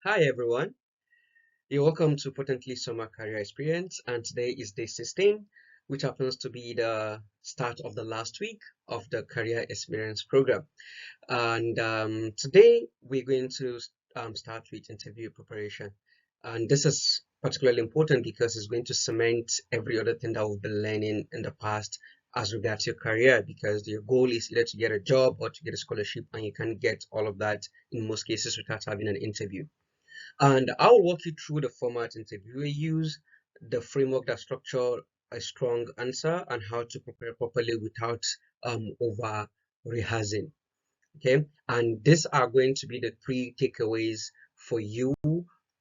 Hi everyone, you're welcome to Potently Summer Career Experience, and today is day 16, which happens to be the start of the last week of the Career Experience program. And today we're going to start with interview preparation. And this is particularly important because it's going to cement every other thing that we've been learning in the past as regards your career, because your goal is either to get a job or to get a scholarship, and you can get all of that in most cases without having an interview. And I'll walk you through the format interviewer use, the framework that structure a strong answer, and how to prepare properly without over rehearsing. Okay, and these are going to be the three takeaways for you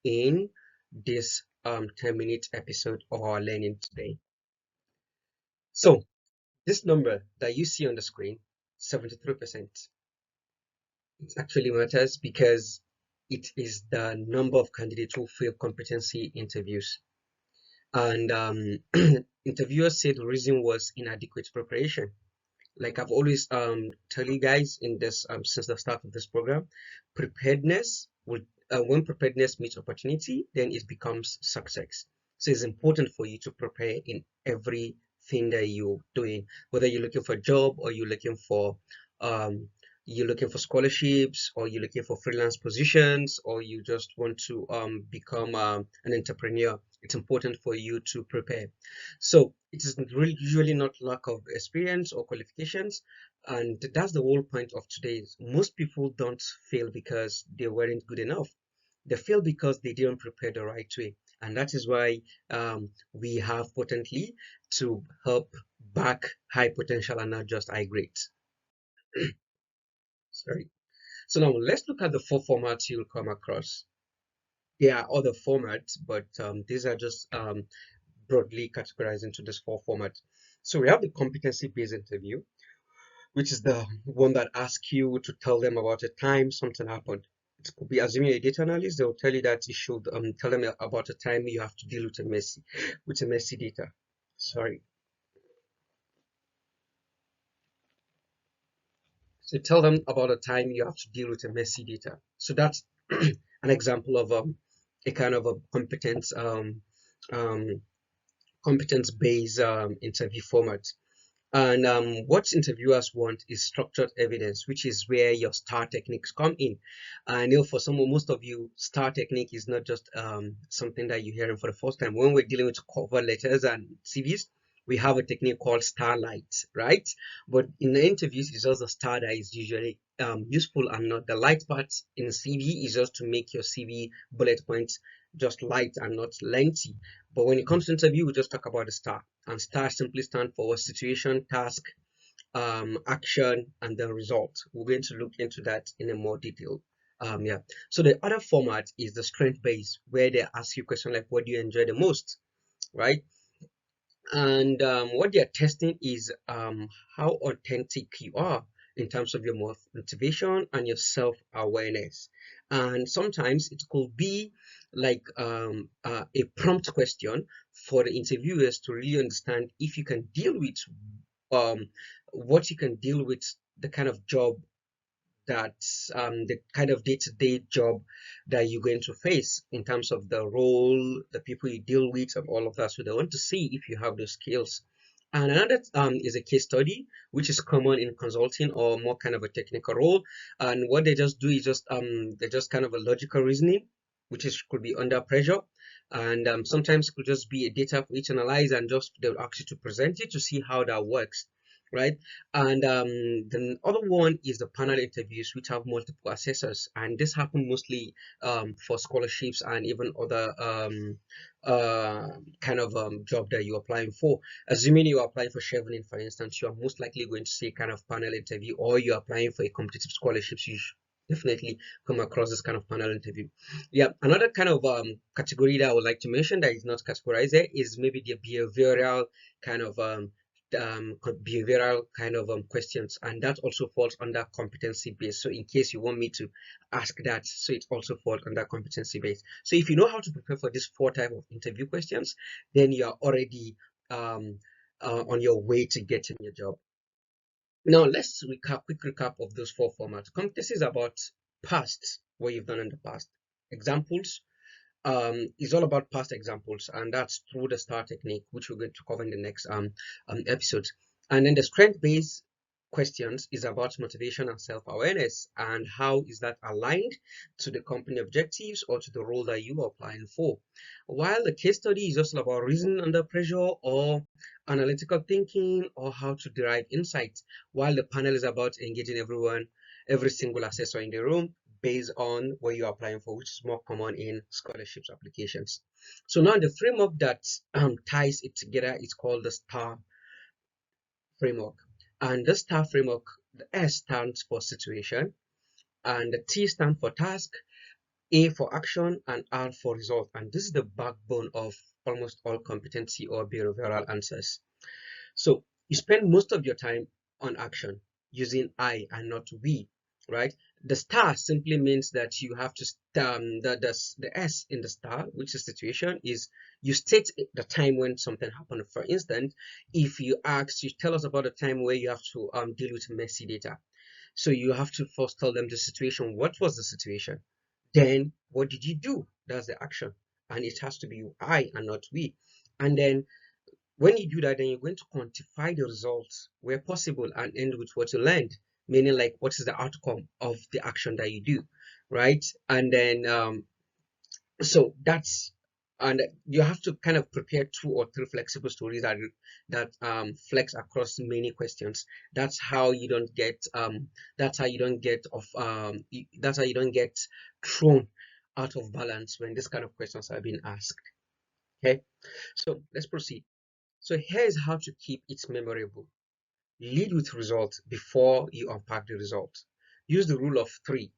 in this 10-minute episode of our learning today. So this number that you see on the screen, 73%, it actually matters because it is the number of candidates who fail competency interviews. And interviewers said the reason was inadequate preparation. Like I've always tell you guys in this since the start of this program, preparedness will when preparedness meets opportunity, then it becomes success. So it's important for you to prepare in everything that you're doing, whether you're looking for a job or um, you're looking for scholarships, or you're looking for freelance positions, or you just want to become an entrepreneur. It's important for you to prepare. So it is really usually not lack of experience or qualifications, and that's the whole point of today. Most people don't fail because they weren't good enough. They fail because they didn't prepare the right way, and that is why we have potently to help back high potential and not just high grades. Sorry. So now let's look at the four formats you'll come across. There are other formats, but these are just broadly categorized into this four formats. So we have the competency-based interview, which is the one that asks you to tell them about a time something happened. It could be assuming a data analyst, they'll tell you that you should tell them about a time you have to deal with a messy data. Sorry. So tell them about a time you have to deal with a messy data. So that's an example of a kind of a um, competence-based interview format. And what interviewers want is structured evidence, which is where your STAR techniques come in. I know for most of you, STAR technique is not just something that you're hearing for the first time. When we're dealing with cover letters and CVs, we have a technique called starlight, right? But in the interviews, it's just the star that is usually useful, and not the light part in CV is just to make your CV bullet points just light and not lengthy. But when it comes to interview, we just talk about the STAR, and STAR simply stand for situation, task, action, and then result. We're going to look into that in a more detail. Yeah. So the other format is the strength based, where they ask you questions like, "What do you enjoy the most?" Right? And what they're testing is how authentic you are in terms of your motivation and your self-awareness. And sometimes it could be like a prompt question for the interviewers to really understand if you can deal with um, what you can deal with, the kind of job that the kind of day-to-day job that you're going to face in terms of the role, the people you deal with, and all of that. So they want to see if you have those skills. And another is a case study, which is common in consulting or more kind of a technical role. And what they just do is just they just kind of a logical reasoning, which is could be under pressure. And sometimes it could just be a data for each analyze, and just they'll ask you to present it to see how that works, right? And the other one is the panel interviews, which have multiple assessors, and this happen mostly for scholarships and even other kind of job that you're applying for. Assuming you're applying for Chevening, for instance, you are most likely going to see kind of panel interview, or you're applying for a competitive scholarships. You definitely come across this kind of panel interview. Yeah, another kind of category that I would like to mention that is not categorized there is maybe the behavioral kind of behavioral kind of questions, and that also falls under competency based. So in case you want me to ask that, so it also falls under competency based. So if you know how to prepare for this four type of interview questions, then you are already on your way to getting your job. Now let's quick recap of those four formats. Competency is about past, what you've done in the past. examples. Is all about past examples, and that's through the STAR technique, which we're going to cover in the next episode. And then the strength-based questions is about motivation and self-awareness, and how is that aligned to the company objectives or to the role that you are applying for. While the case study is also about reasoning under pressure or analytical thinking or how to derive insights, while the panel is about engaging everyone, every single assessor in the room based on what you're applying for, which is more common in scholarships applications. So now the framework that ties it together is called the STAR framework. And the STAR framework, the S stands for situation, and the T stands for task, A for action, and R for result. And this is the backbone of almost all competency or behavioral answers. So you spend most of your time on action using I and not we, right? The star simply means that you have to the S in the star, which is situation, is you state the time when something happened. For instance, if you tell us about a time where you have to deal with messy data. So you have to first tell them the situation. What was the situation? Then what did you do? That's the action. And it has to be I and not we. And then when you do that, then you're going to quantify the results where possible and end with what you learned, meaning like what is the outcome of the action that you do, right? And then so that's and you have to kind of prepare 2 or 3 flexible stories that flex across many questions. That's how you don't get that's how you don't get off that's how you don't get thrown out of balance when this kind of questions are being asked. Okay, so let's proceed. So here's how to keep it memorable. Lead with results before you unpack the results. Use the rule of 3.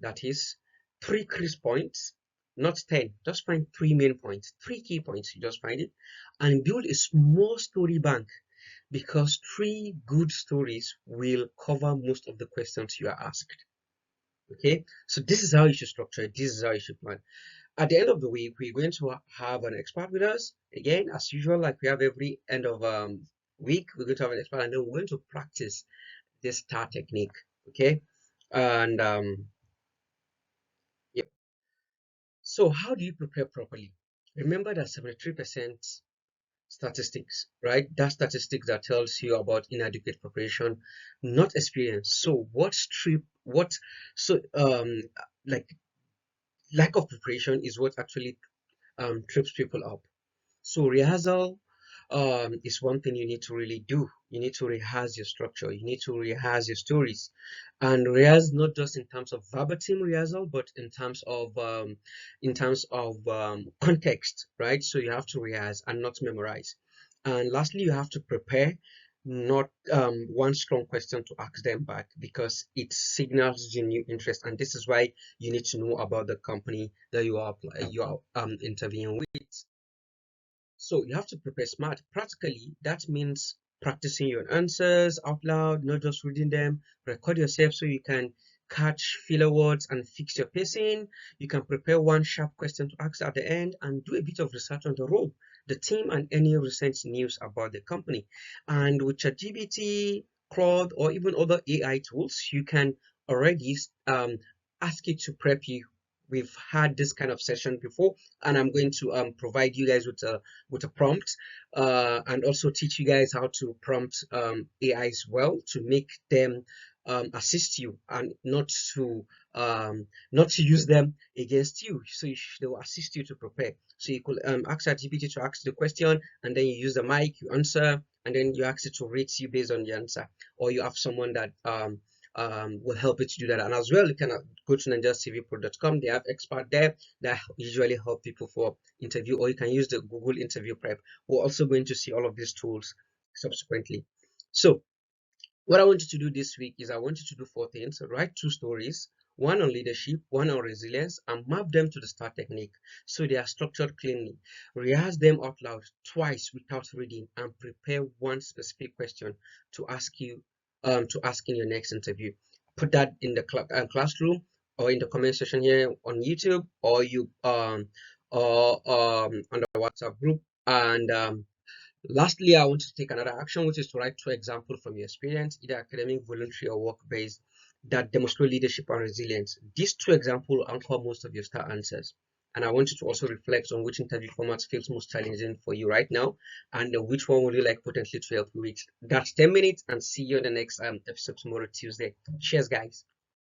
That is 3 crisp points, not 10. Just find 3 main points, 3 key points. You just find it and build a small story bank, because 3 good stories will cover most of the questions you are asked. Okay, so this is how you should structure it. This is how you should plan. At the end of the week, we're going to have an expert with us. Again, as usual, like we have every end of week, we're going to have an expert, and then we're going to practice this STAR technique. Okay, and yeah. So how do you prepare properly? Remember that 73% statistics, right? That statistics that tells you about inadequate preparation, not experience. So what so like lack of preparation is what actually trips people up. So rehearsal is one thing you need to really do. You need to rehearse your structure. You need to rehearse your stories, and rehearse not just in terms of verbatim rehearsal, but in terms of context, right? So you have to rehearse and not memorize. And lastly, you have to prepare not one strong question to ask them back, because it signals genuine interest, and this is why you need to know about the company that you are interviewing with. So you have to prepare smart. Practically, that means practicing your answers out loud, not just reading them. Record yourself so you can catch filler words and fix your pacing. You can prepare one sharp question to ask at the end, and do a bit of research on the role, the team, and any recent news about the company. And with ChatGPT, Claude, or even other AI tools, you can already ask it to prep you. We've had this kind of session before, and I'm going to provide you guys with a prompt, and also teach you guys how to prompt AIs well, to make them assist you, and not to use them against you. So they will assist you to prepare. So you could ask ChatGPT to ask the question, and then you use the mic, you answer, and then you ask it to rate you based on the answer, or you have someone that will help you to do that. And as well, you can go to nigeriacvpro.com. They have expert there that usually help people for interview, or you can use the Google interview prep. We're also going to see all of these tools subsequently. So what I want you to do this week is I want you to do 4 things. Write 2 stories, one on leadership, one on resilience, and map them to the STAR technique so they are structured cleanly. Rehearse them out loud twice without reading, and prepare one specific question to ask in your next interview. Put that in the classroom, or in the comment section here on YouTube, or on the WhatsApp group. And lastly, I want to take another action, which is to write 2 examples from your experience, either academic, voluntary, or work-based. that demonstrate leadership and resilience. These two examples will anchor most of your star answers. And I want you to also reflect on which interview format feels most challenging for you right now, and which one would you like potentially to help you with. That's 10 minutes, and see you on the next episode tomorrow, Tuesday. Cheers, guys.